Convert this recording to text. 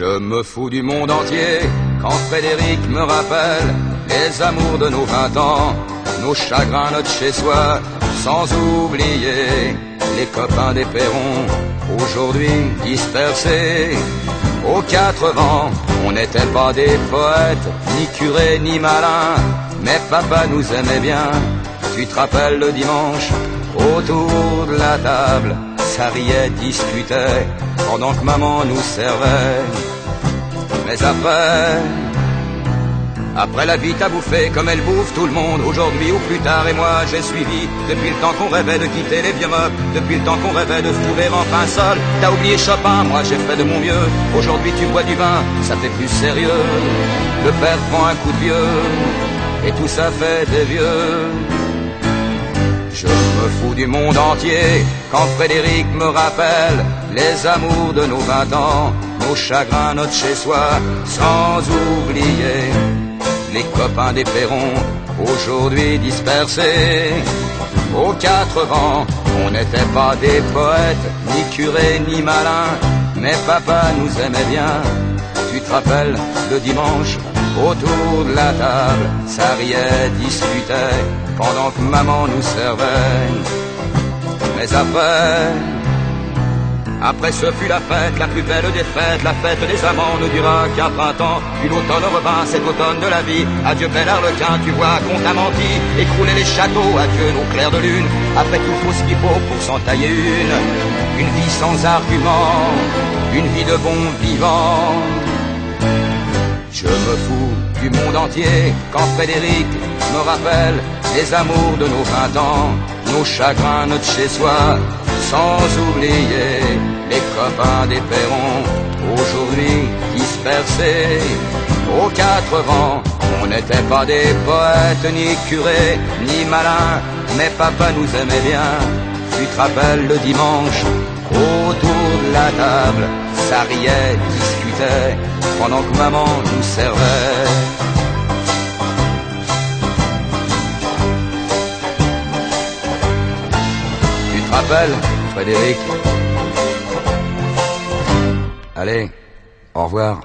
Je me fous du monde entier quand Frédéric me rappelle les amours de nos 20 ans, nos chagrins, notre chez-soi, sans oublier les copains des Perrons, aujourd'hui dispersés aux 4 vents. On n'était pas des poètes, ni curés, ni malins, mais papa nous aimait bien. Tu te rappelles le dimanche, autour de la table, ça riait, discutait, pendant que maman nous servait. Mais après la vie t'a bouffé comme elle bouffe tout le monde, aujourd'hui ou plus tard, et moi j'ai suivi. Depuis le temps qu'on rêvait de quitter les vieux meubles, depuis le temps qu'on rêvait de se trouver enfin seul. T'as oublié Chopin, moi j'ai fait de mon mieux. Aujourd'hui tu bois du vin, ça fait plus sérieux. Le père prend un coup de vieux, et tout ça fait des vieux. Je me fous du monde entier quand Frédéric me rappelle les amours de nos 20 ans, nos chagrins, notre chez-soi, sans oublier les copains des Perrons, aujourd'hui dispersés aux 4 vents. On n'était pas des poètes, ni curés, ni malins, mais papa nous aimait bien. Tu te rappelles le dimanche, autour de la table, ça riait, discutait, pendant que maman nous servait. Mais après ce fut la fête, la plus belle des fêtes, la fête des amants ne dura qu'un printemps. Puis l'automne revint, cet automne de la vie. Adieu bel arlequin, tu vois qu'on t'a menti. Écrouler les châteaux, adieu nos clairs de lune. Après tout faut ce qu'il faut pour s'en tailler une vie sans argument, une vie de bon vivant. Je me fous du monde entier quand Frédéric me rappelle les amours de nos 20 ans, nos chagrins, notre chez-soi, sans oublier les copains des Perrons, aujourd'hui dispersés aux 4 vents. On n'était pas des poètes, ni curés, ni malins, mais papa nous aimait bien. Tu te rappelles le dimanche, autour de la table, ça riait, discutait, pendant que maman nous servait. Tu te rappelles, Frédéric? Allez, au revoir.